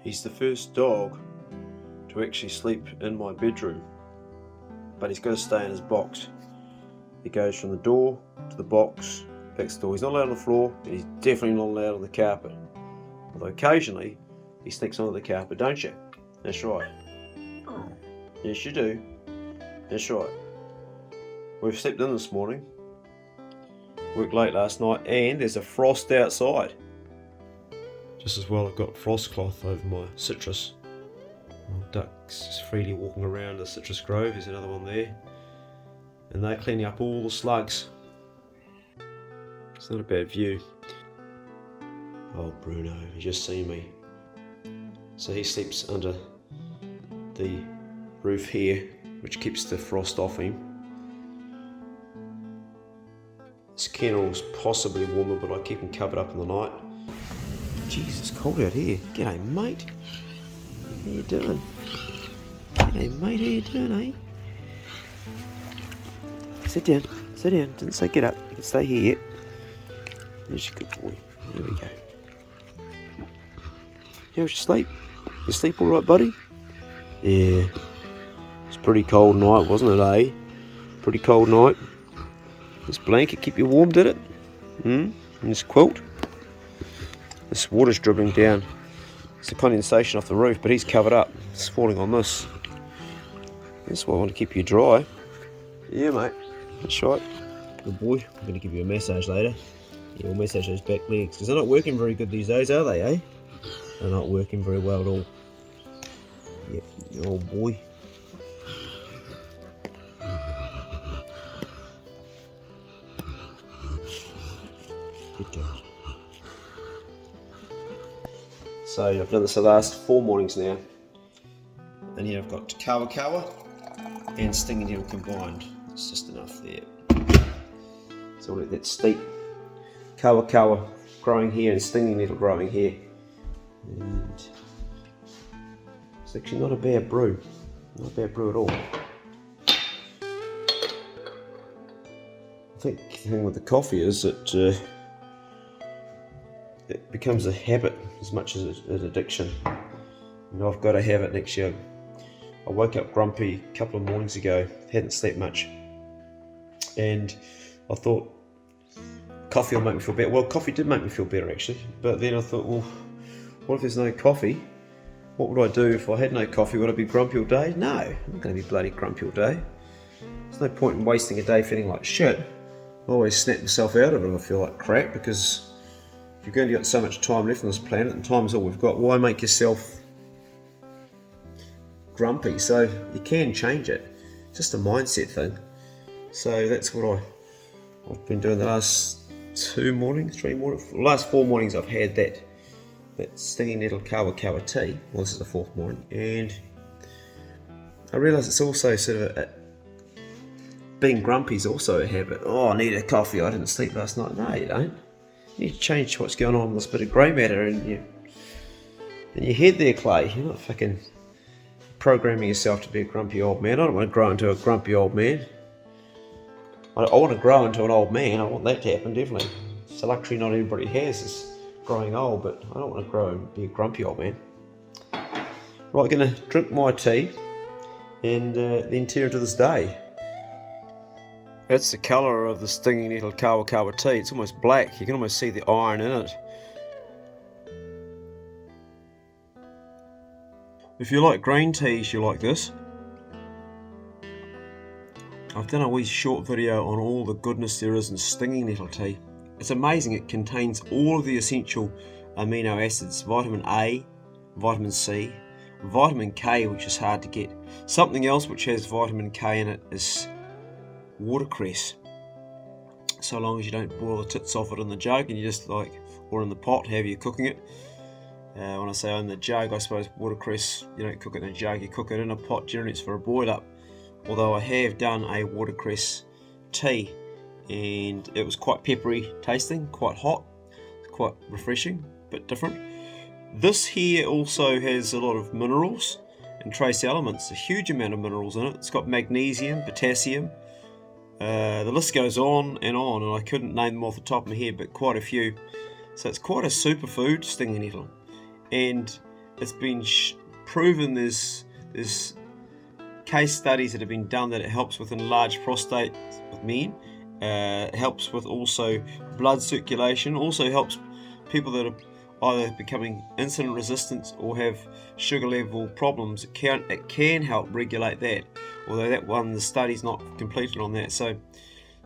He's the first dog to actually sleep in my bedroom, but he's got to stay in his box. He goes from the door to the box, back to the door. He's not allowed on the floor, and he's definitely not allowed on the carpet. Although occasionally he sneaks onto the carpet, don't you? That's right. Yes, you do. That's right. We've slept in this morning, worked late last night, and there's a frost outside. Just as well I've got frost cloth over my citrus. Ducks just freely walking around the citrus grove. There's another one there. And they're cleaning up all the slugs. It's not a bad view. Oh, Bruno, you just seen me. So he sleeps under the roof here, which keeps the frost off him. This kennel's possibly warmer, but I keep him covered up in the night. Jesus, it's cold out here. G'day, mate. How you doing? G'day, mate. How you doing, eh? Sit down. Sit down. Didn't say get up. You can stay here yet. There's your good boy. There we go. How's your sleep? You sleep all right, buddy? Yeah. It's a pretty cold night, wasn't it, eh? Pretty cold night. This blanket keep you warm, did it? And this quilt? This water's dribbling down. It's the condensation off the roof, but he's covered up. It's falling on this. That's why I want to keep you dry. Yeah, mate. That's right. Good boy. I'm going to give you a massage later. Yeah, we'll massage those back legs, because they're not working very good these days, are they, eh? They're not working very well at all. Yep, you old boy. Good dog. So I've done this the last 4 mornings now. And here I've got kawa and stinging nettle combined. It's just enough there. So we'll let that steep. Kawa growing here and stinging nettle growing here. And it's actually not a bad brew. Not a bad brew at all. I think the thing with the coffee is that it becomes a habit as much as an addiction. And I've got to have it next year. I woke up grumpy a couple of mornings ago, hadn't slept much, and I thought coffee will make me feel better. Well, coffee did make me feel better actually, but then I thought, well, what if there's no coffee? What would I do if I had no coffee? Would I be grumpy all day? No, I'm not going to be bloody grumpy all day. There's no point in wasting a day feeling like shit. I always snap myself out of it if I feel like crap, because if you're going to get so much time left on this planet, and time is all we've got, why make yourself grumpy? So you can change it. It's just a mindset thing. So that's what I've been doing the last 3 mornings. The last 4 mornings I've had that stinging nettle kawa tea. Well, this is the 4th morning, and I realise it's also sort of being grumpy is also a habit. Oh, I need a coffee. I didn't sleep last night. No, you don't. You need to change what's going on with this bit of grey matter in your head there, Clay. You're not fucking programming yourself to be a grumpy old man. I don't want to grow into a grumpy old man. I want to grow into an old man. I want that to happen, definitely. It's a luxury not everybody has, is growing old, but I don't want to grow and be a grumpy old man. Right, going to drink my tea and then tear into this day. That's the colour of the stinging nettle kawa tea. It's almost black. You can almost see the iron in it. If you like green teas, you like this. I've done a wee short video on all the goodness there is in stinging nettle tea. It's amazing. It contains all of the essential amino acids: vitamin A, vitamin C, vitamin K, which is hard to get. Something else which has vitamin K in it is watercress. So long as you don't boil the tits off it in the jug, and you just or in the pot, however you're cooking it. When I say in the jug, I suppose watercress, you don't cook it in a jug, you cook it in a pot. Generally it's for a boil up. Although I have done a watercress tea, and it was quite peppery tasting, quite hot, quite refreshing, but different. This here also has a lot of minerals and trace elements, a huge amount of minerals in it. It's got magnesium, potassium, the list goes on, and I couldn't name them off the top of my head, but quite a few. So it's quite a superfood, stinging nettle. And it's been proven there's case studies that have been done that it helps with enlarged prostate with men. It helps with also blood circulation. Also helps people that are either becoming insulin resistant or have sugar level problems. It can help regulate that. Although that one, the study's not completed on that. So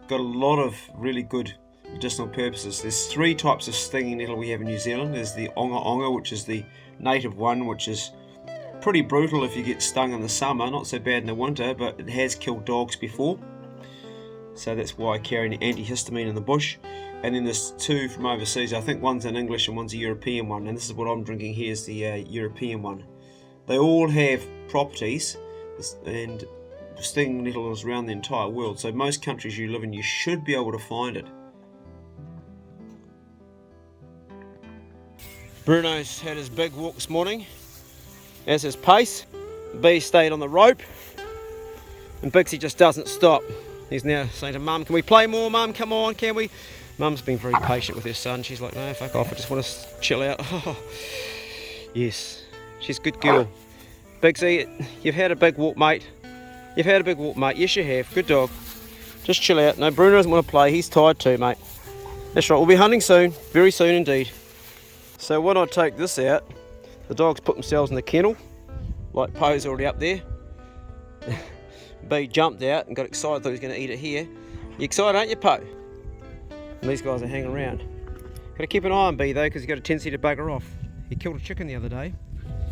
got a lot of really good medicinal purposes. There's 3 types of stinging nettle we have in New Zealand. There's the onga onga, which is the native one, which is pretty brutal if you get stung in the summer, not so bad in the winter, but it has killed dogs before. So that's why I carry an antihistamine in the bush. And then there's 2 from overseas. I think one's an English and one's a European one, and this is what I'm drinking here is the European one. They all have properties, and stinging nettle is around the entire world, so most countries you live in you should be able to find it. Bruno's had his big walk this morning, as his pace. B stayed on the rope, and Bixie just doesn't stop. He's now saying to Mum, can we play more, Mum? Come on, can we? Mum's been very patient with her son. She's like, no, fuck off, I just want to chill out. Oh, yes, she's a good girl. Bixie, you've had a big walk, mate. You've had a big walk, mate. Yes, you have. Good dog. Just chill out. No, Bruno doesn't want to play. He's tired too, mate. That's right. We'll be hunting soon. Very soon indeed. So when I take this out, the dogs put themselves in the kennel. Like Poe's already up there. B jumped out and got excited, thought he was going to eat it here. You excited, aren't you, Poe? And these guys are hanging around. Got to keep an eye on B though, because he's got a tendency to bugger off. He killed a chicken the other day.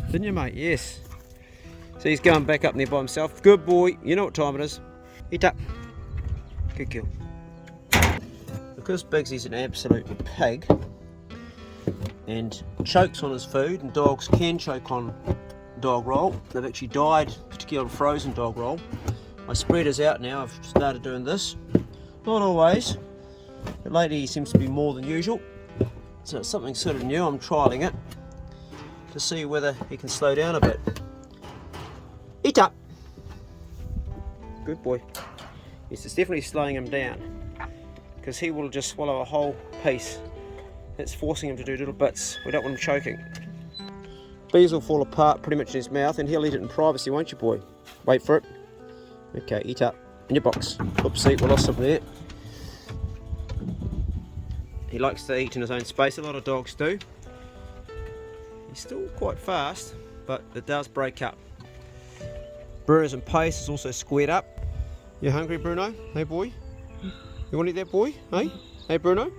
Didn't you, mate? Yes. So he's going back up there by himself. Good boy. You know what time it is. Eat up. Good kill. Because Bigsy's an absolute pig and chokes on his food, and dogs can choke on dog roll. They've actually died, particularly on frozen dog roll. My spread is out now. I've started doing this. Not always, but lately he seems to be more than usual. So it's something sort of new. I'm trialling it to see whether he can slow down a bit. Eat up. Good boy. Yes, it's definitely slowing him down, because he will just swallow a whole piece. It's forcing him to do little bits. We don't want him choking. Bees will fall apart pretty much in his mouth, and he'll eat it in privacy, won't you, boy? Wait for it. Okay, eat up. In your box. Oopsie, we lost something there. He likes to eat in his own space. A lot of dogs do. He's still quite fast, but it does break up. Bruno's in pace is also squared up. You hungry, Bruno? Hey, boy? You want to eat that, boy? Hey? Hey, Bruno?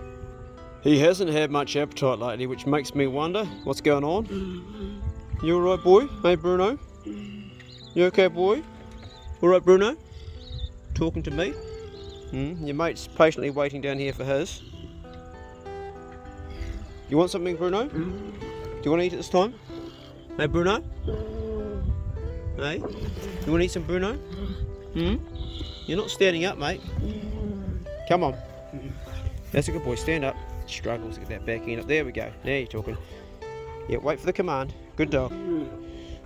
He hasn't had much appetite lately, which makes me wonder what's going on. You alright, boy? Hey, Bruno? You okay, boy? Alright, Bruno? Talking to me? Your mate's patiently waiting down here for his. You want something, Bruno? Do you want to eat it this time? Hey, Bruno? Hey? You want to eat some, Bruno? You're not standing up, mate. Come on. That's a good boy. Stand up. Struggles to get that back end up. There we go. Now you're talking. Yeah, wait for the command. Good dog.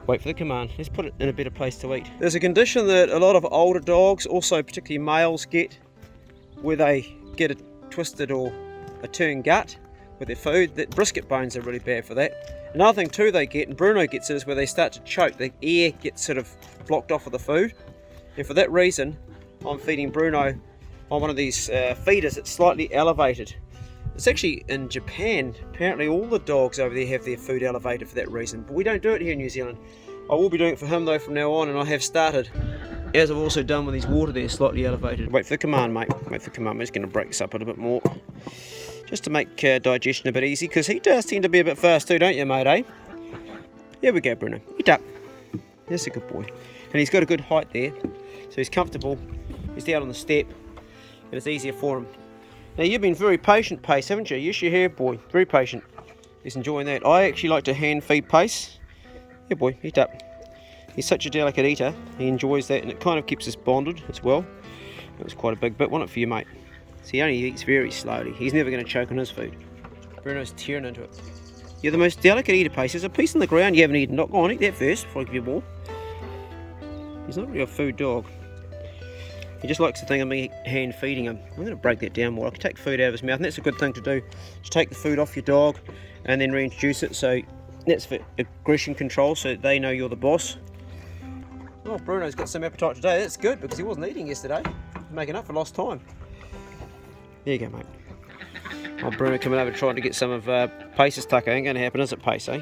Wait for the command. Let's put it in a better place to eat. There's a condition that a lot of older dogs, also particularly males, get, where they get a twisted or a turned gut with their food. That brisket bones are really bad for that. Another thing too they get, and Bruno gets it, is where they start to choke. The air gets sort of blocked off with the food. And for that reason, I'm feeding Bruno on one of these feeders that's slightly elevated. It's actually in Japan. Apparently all the dogs over there have their food elevated for that reason, but we don't do it here in New Zealand. I will be doing it for him though from now on, and I have started, as I've also done with his water there, slightly elevated. Wait for the command, mate. Wait for the command. I'm just going to break this up a little bit more, just to make digestion a bit easy, because he does tend to be a bit fast too, don't you, mate, eh? Here we go, Bruno. Eat up. That's a good boy. And he's got a good height there, so he's comfortable. He's down on the step, and it's easier for him. Now, you've been very patient, Pace, haven't you? Yes, you have, boy. Very patient. He's enjoying that. I actually like to hand feed Pace. Yeah, boy, eat up. He's such a delicate eater. He enjoys that, and it kind of keeps us bonded as well. That was quite a big bit. Want it for you, mate. So he only eats very slowly. He's never going to choke on his food. Bruno's tearing into it. You're the most delicate eater, Pace. There's a piece on the ground you haven't eaten. Go on, eat that first before I give you more. He's not really a food dog. He just likes the thing of me hand feeding him. I'm going to break that down more. I can take food out of his mouth, and that's a good thing to do. Just take the food off your dog and then reintroduce it, so That's for aggression control, so they know you're the boss. Oh, Bruno's got some appetite today. That's good because he wasn't eating yesterday. Making up for lost time. There you go, mate. Oh, Bruno coming over trying to get some of Pace's tucker. Ain't going to happen, is it, Pace, eh?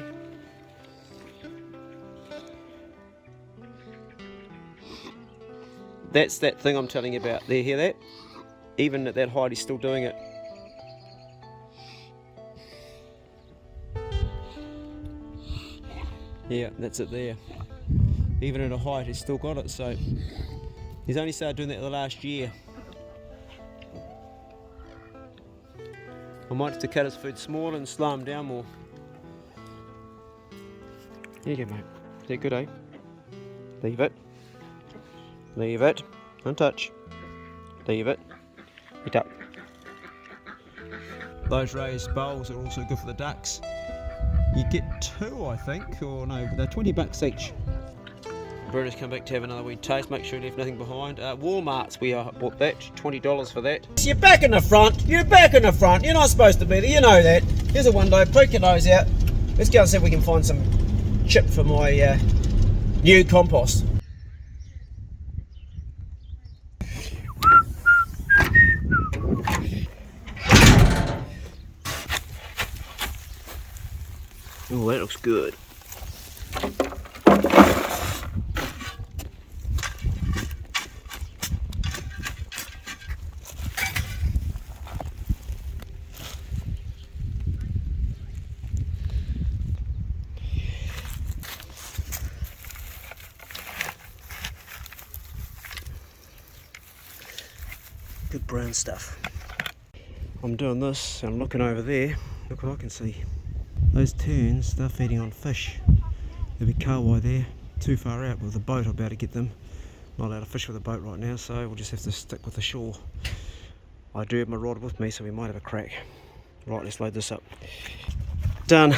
That's that thing I'm telling you about. There, hear that? Even at that height, he's still doing it. Yeah, that's it there. Even at a height, he's still got it, so he's only started doing that the last year. I might have to cut his food smaller and slow him down more. There you go, mate. Is that good, eh? Leave it. Leave it. Don't touch. Leave it. Eat up. Those raised bowls are also good for the ducks. You get 2, I think, or no, they're 20 bucks each. Bruno's come back to have another wee taste, make sure he left nothing behind. Walmart's, we bought that, $20 for that. You're back in the front, you're back in the front, you're not supposed to be there, you know that. Here's a window, poke your nose out. Let's go and see if we can find some chip for my new compost. Oh, that looks good. Good brown stuff. I'm doing this and I'm looking over there. Look what I can see. Those terns, they're feeding on fish. There'll be kahawai there, too far out with the boat. I'm about to get them. Not allowed to fish with a boat right now, so we'll just have to stick with the shore. I do have my rod with me, so we might have a crack. Right, let's load this up. Done.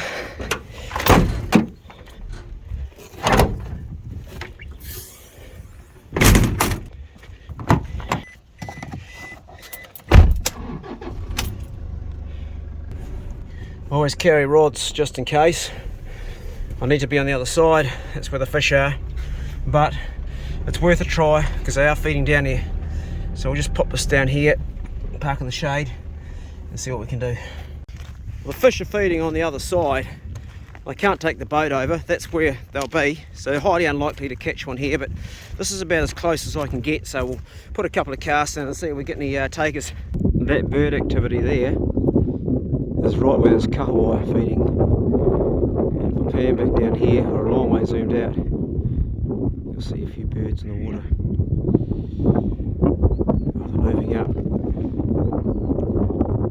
Always carry rods just in case. I need to be on the other side, that's where the fish are, but it's worth a try because they are feeding down here. So we'll just pop this down here, park in the shade and see what we can do. Well, the fish are feeding on the other side. I can't take the boat over, that's where they'll be, so highly unlikely to catch one here, but this is about as close as I can get, so we'll put a couple of casts in and see if we get any takers. That bird activity there is right where there's kahawai feeding. And if I pan back down here, or a long way zoomed out, you'll see a few birds in the water. Oh, they're moving up.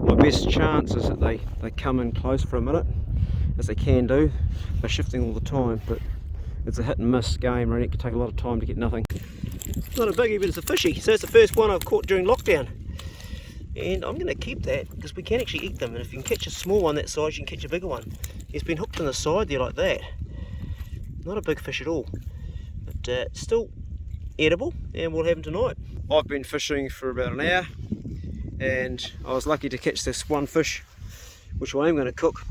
My best chance is that they come in close for a minute, as they can do. They're shifting all the time, but it's a hit and miss game, and it can take a lot of time to get nothing. It's not a biggie, but it's a fishy. So it's the first one I've caught during lockdown. And I'm going to keep that because we can actually eat them, and if you can catch a small one that size, you can catch a bigger one. He's been hooked on the side there like that. Not a big fish at all, but still edible, and we'll have him tonight. I've been fishing for about an hour, and I was lucky to catch this one fish, which I am going to cook.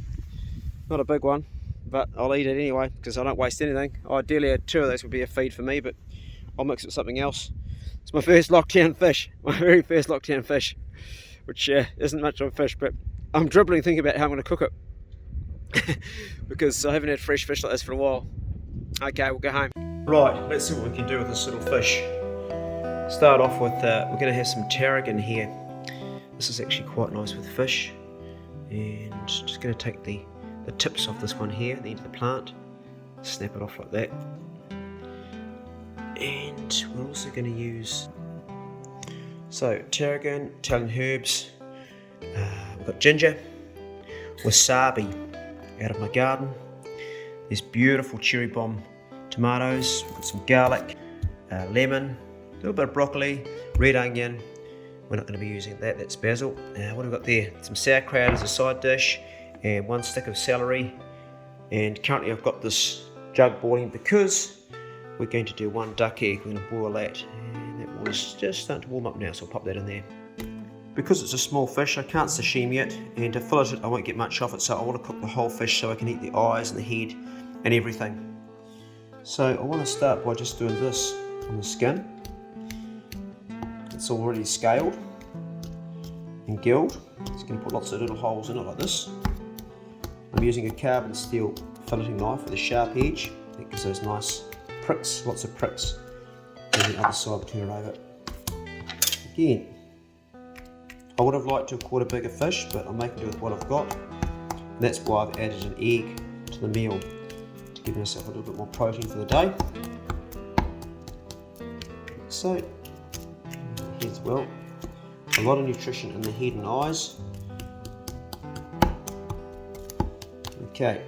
Not a big one, but I'll eat it anyway because I don't waste anything. Ideally 2 of those would be a feed for me, but I'll mix it with something else. It's my first lockdown fish, my very first lockdown fish, which isn't much of a fish, but I'm dribbling thinking about how I'm going to cook it because I haven't had fresh fish like this for a while. Okay, we'll go home. Right, let's see what we can do with this little fish. Start off with, we're going to have some tarragon here. This is actually quite nice with fish, and just going to take the tips off this one here, the end of the plant, snap it off like that. And we're also going to use tarragon, Italian herbs, we've got ginger, wasabi out of my garden, there's beautiful cherry bomb tomatoes, we've got some garlic, lemon, a little bit of broccoli, red onion. We're not going to be using that, that's basil. What have we got there? Some sauerkraut as a side dish, and 1 stick of celery. And currently I've got this jug boiling because we're going to do 1 duck egg. We're going to boil that, and that water's just starting to warm up now, so I'll pop that in there. Because it's a small fish, I can't sashimi it, and to fillet it I won't get much off it, so I want to cook the whole fish so I can eat the eyes and the head and everything. So I want to start by just doing this on the skin. It's already scaled and gilled. Just going to put lots of little holes in it like this. I'm using a carbon steel filleting knife with a sharp edge. It gives those nice pricks, lots of pricks. And the other side, turn it over. Again, I would have liked to have caught a bigger fish, but I'm making do with what I've got. And that's why I've added an egg to the meal, to give myself a little bit more protein for the day. Like so, the head as well. A lot of nutrition in the head and eyes. Okay.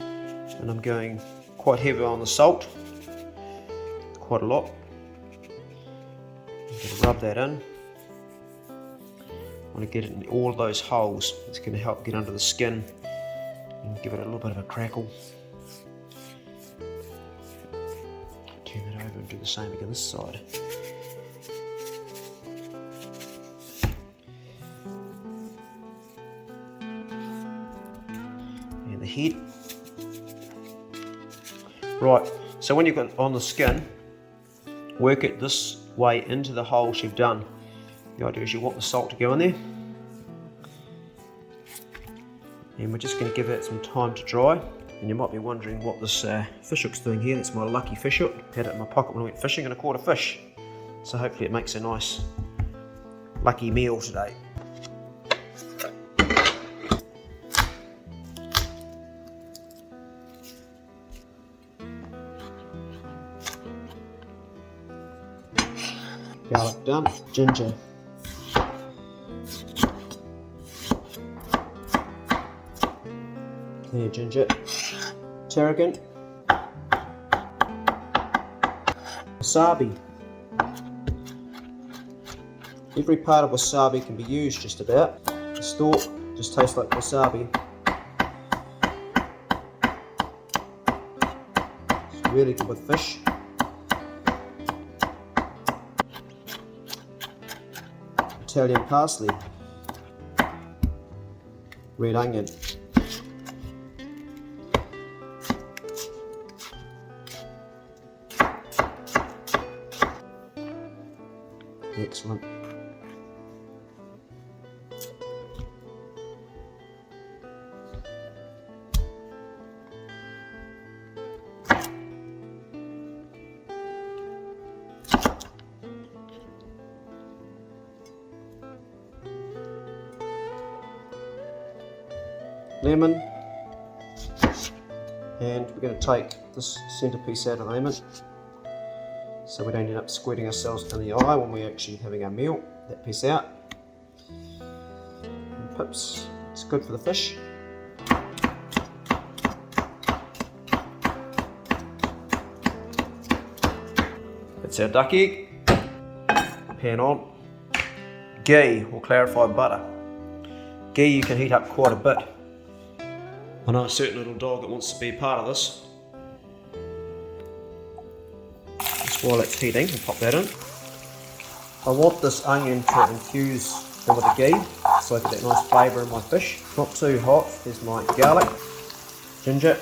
And I'm going quite heavy on the salt. Quite a lot. I'm going to rub that in. I want to get it in all of those holes. It's going to help get under the skin and give it a little bit of a crackle. Turn it over and do the same again this side. And the head. Right, so when you've got it on the skin, work it this way into the holes you've done. The idea is you want the salt to go in there. And we're just going to give that some time to dry. And you might be wondering what this fish hook's doing here. That's my lucky fish hook. Had it in my pocket when I went fishing and I caught a fish. So hopefully it makes a nice lucky meal today. Garlic done, ginger. Clear ginger, tarragon, wasabi. Every part of wasabi can be used just about. The stalk just tastes like wasabi. It's really good with fish. Italian parsley, red onion, excellent. Lemon, and we're going to take this centerpiece out of the lemon so we don't end up squirting ourselves in the eye when we're actually having our meal. That piece out. And pips, it's good for the fish. That's our duck egg. Pan on. Ghee or clarified butter. Ghee you can heat up quite a bit. I know a certain little dog that wants to be a part of this. Just while it's heating, we'll pop that in. I want this onion to infuse with the ghee so I get that nice flavour in my fish. Not too hot. There's my garlic, ginger,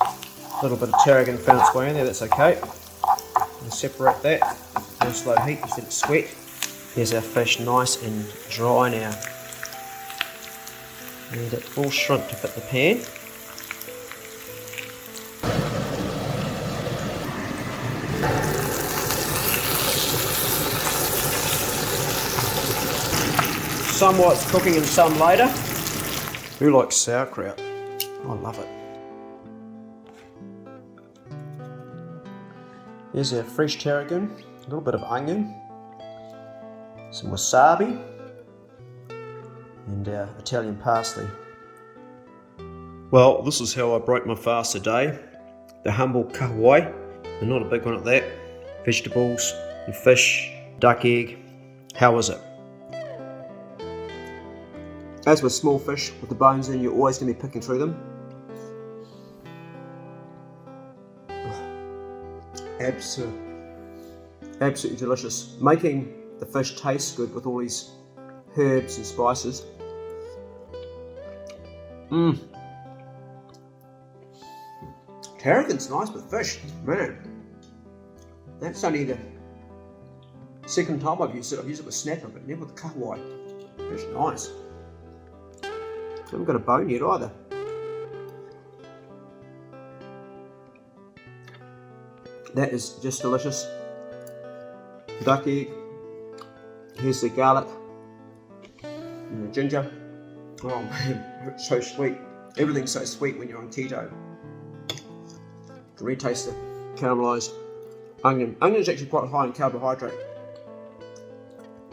a little bit of tarragon found its way in there, that's okay. And separate that on slow heat, just let it sweat. Here's our fish nice and dry now. And it all shrunk to fit the pan. Some while it's cooking and some later. Who likes sauerkraut? I love it. Here's our fresh tarragon, a little bit of onion, some wasabi, and our Italian parsley. Well, this is how I broke my fast today. The humble kahawai, and not a big one at that. Vegetables, and fish, duck egg. How was it? As with small fish with the bones in, you're always going to be picking through them. Absolutely delicious. Making the fish tastes good with all these herbs and spices. Tarragon's nice with fish, man. That's only the second time I've used it. I've used it with snapper, but never with kahawai. It's nice. I haven't got a bone yet either. That is just delicious. Duck egg. Here's the garlic and the ginger. Oh man, it's so sweet. Everything's so sweet when you're on keto. Can really taste the caramelised onion. Onion is actually quite high in carbohydrate.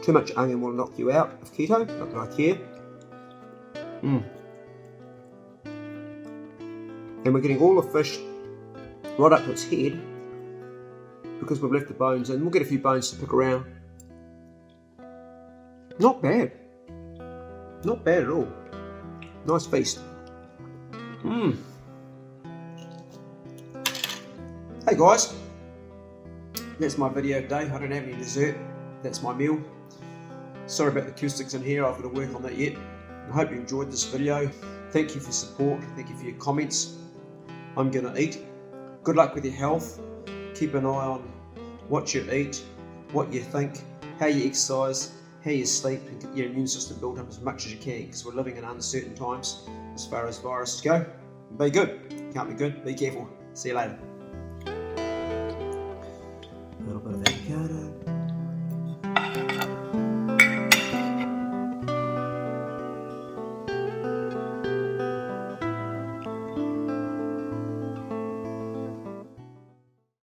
Too much onion will knock you out of keto, not that I care. And we're getting all the fish right up to its head because we've left the bones in. We'll get a few bones to pick around. Not bad. Not bad at all. Nice feast. Hey guys, that's my video today. I don't have any dessert. That's my meal. Sorry about the acoustics in here. I've got to work on that yet. I hope you enjoyed this video. Thank you for your support. Thank you for your comments. I'm gonna eat. Good luck with your health. Keep an eye on what you eat, what you think, how you exercise, how you sleep, and get your immune system built up as much as you can, because we're living in uncertain times as far as viruses go. Be good. Can't be good. Be careful. See you later. A little bit of avocado.